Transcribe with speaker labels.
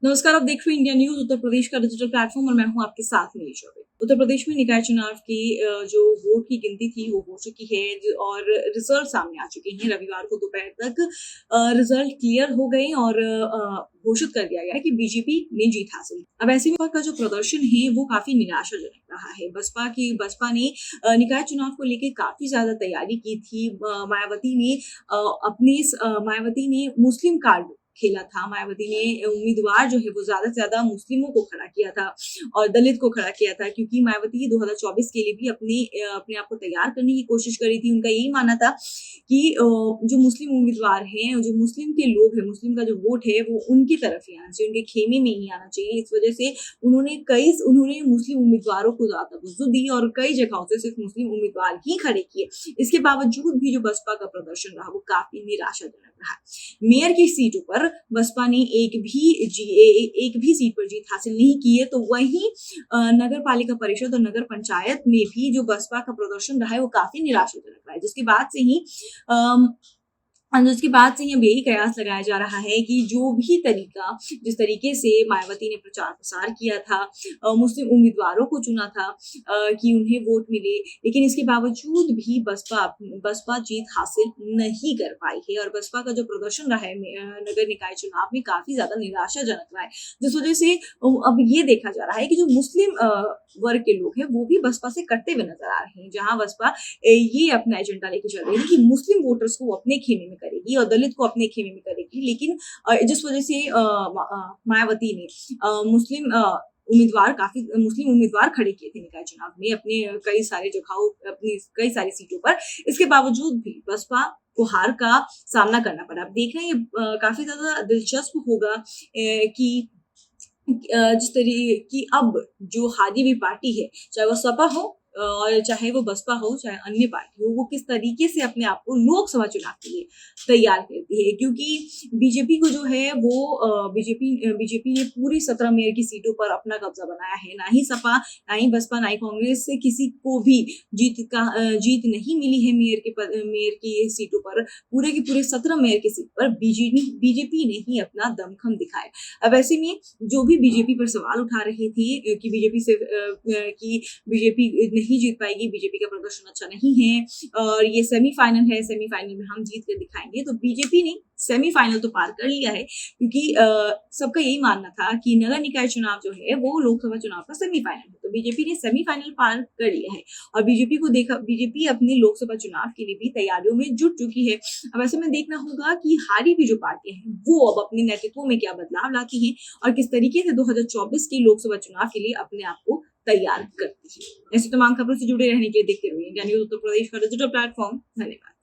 Speaker 1: नमस्कार, आप देख रहे हैं इंडिया न्यूज उत्तर प्रदेश का डिजिटल प्लेटफॉर्म और मैं हूं आपके साथ में ईश्वर। उत्तर प्रदेश में निकाय चुनाव की जो वोट की गिनती थी वो हो चुकी है और रिजल्ट सामने आ चुके हैं। रविवार को दोपहर तक रिजल्ट क्लियर हो गए और घोषित कर दिया गया है कि बीजेपी ने जीत हासिल की। अब ऐसे में का जो प्रदर्शन है वो काफी निराशाजनक रहा है। बसपा ने निकाय चुनाव को लेकर काफी ज्यादा तैयारी की थी। मायावती ने मुस्लिम कार्ड खेला था। मायावती ने उम्मीदवार जो है वो ज्यादा से ज्यादा मुस्लिमों को खड़ा किया था और दलित को खड़ा किया था, क्योंकि मायावती 2024 के लिए भी अपने आप को तैयार करने की कोशिश करी थी। उनका यही मानना था कि जो मुस्लिम उम्मीदवार हैं, जो मुस्लिम के लोग हैं, मुस्लिम का जो वोट है वो उनकी तरफ ही आना चाहिए, उनके खेमे में ही आना चाहिए। इस वजह से उन्होंने मुस्लिम उम्मीदवारों को ज्यादा तवज्जो दी और कई जगहों से सिर्फ मुस्लिम उम्मीदवार ही खड़े किए। इसके बावजूद भी जो बसपा का प्रदर्शन रहा वो काफी निराशाजनक रहा। मेयर की सीटों पर बसपा ने एक भी सीट पर जीत हासिल नहीं की है, तो वहीं नगर पालिका परिषद और नगर पंचायत में भी जो बसपा का प्रदर्शन रहा है वो काफी निराशाजनक रहा है, जिसके बाद से ही अब यही कयास लगाया जा रहा है कि जिस तरीके से मायावती ने प्रचार प्रसार किया था, मुस्लिम उम्मीदवारों को चुना था कि उन्हें वोट मिले, लेकिन इसके बावजूद भी बसपा जीत हासिल नहीं कर पाई है और बसपा का जो प्रदर्शन रहा है नगर निकाय चुनाव में काफी ज्यादा निराशाजनक रहा है, जिस वजह से अब ये देखा जा रहा है कि जो मुस्लिम वर्ग के लोग हैं वो भी बसपा से कटते हुए नजर आ रहे हैं। जहां बसपा ये अपना एजेंडा लेके चल रही है कि मुस्लिम वोटर्स को अपने खेमे में करेगी और दलित को अपने खेमे में करेगी, लेकिन जिस वजह से मायावती ने मुस्लिम उम्मीदवार खड़े किए थे निकाय चुनाव में अपने अपनी कई सारी सीटों पर, इसके बावजूद भी बसपा को हार का सामना करना पड़ा। अब देख रहे हैं ये काफी ज्यादा दिलचस्प होगा कि जिस तरीके की अब जो हारी हुई पार्टी है, चाहे वो सपा हो और चाहे वो बसपा हो, चाहे अन्य पार्टी हो, वो किस तरीके से अपने आप को लोकसभा चुनाव के लिए तैयार करती है। क्योंकि बीजेपी को जो है वो बीजेपी ने पूरी 17 मेयर की सीटों पर अपना कब्जा बनाया है। ना ही सपा, ना ही बसपा, ना ही कांग्रेस से किसी को भी जीत नहीं मिली है मेयर की सीटों पर। पूरे के पूरे 17 मेयर की सीट पर बीजेपी ने ही अपना दमखम दिखाया। अब ऐसे में जो भी बीजेपी पर सवाल उठा रहे थे कि बीजेपी नहीं जीत पाएगी, बीजेपी का प्रदर्शन अच्छा नहीं है और ये सेमीफाइनल है, सेमीफाइनल में हम जीत कर दिखाएंगे, तो बीजेपी ने सेमीफाइनल तो पार कर लिया है। क्योंकि सबका यही मानना था कि नगर निकाय चुनाव जो है वो लोकसभा चुनाव का सेमीफाइनल है, तो बीजेपी ने सेमीफाइनल पार कर लिया है और बीजेपी अपने लोकसभा चुनाव के लिए भी तैयारियों में जुट चुकी है। अब ऐसे में देखना होगा कि हारी हुई जो पार्टियां हैं वो अब अपने नेतृत्व में क्या बदलाव लाती हैं और किस तरीके से 2024 के लोकसभा चुनाव के लिए अपने आप को तैयार करती है। ऐसी तमाम खबरों से जुड़े रहने के लिए देखते रहिए इंडिया न्यूज उत्तर प्रदेश का डिजिटल प्लेटफॉर्म। धन्यवाद।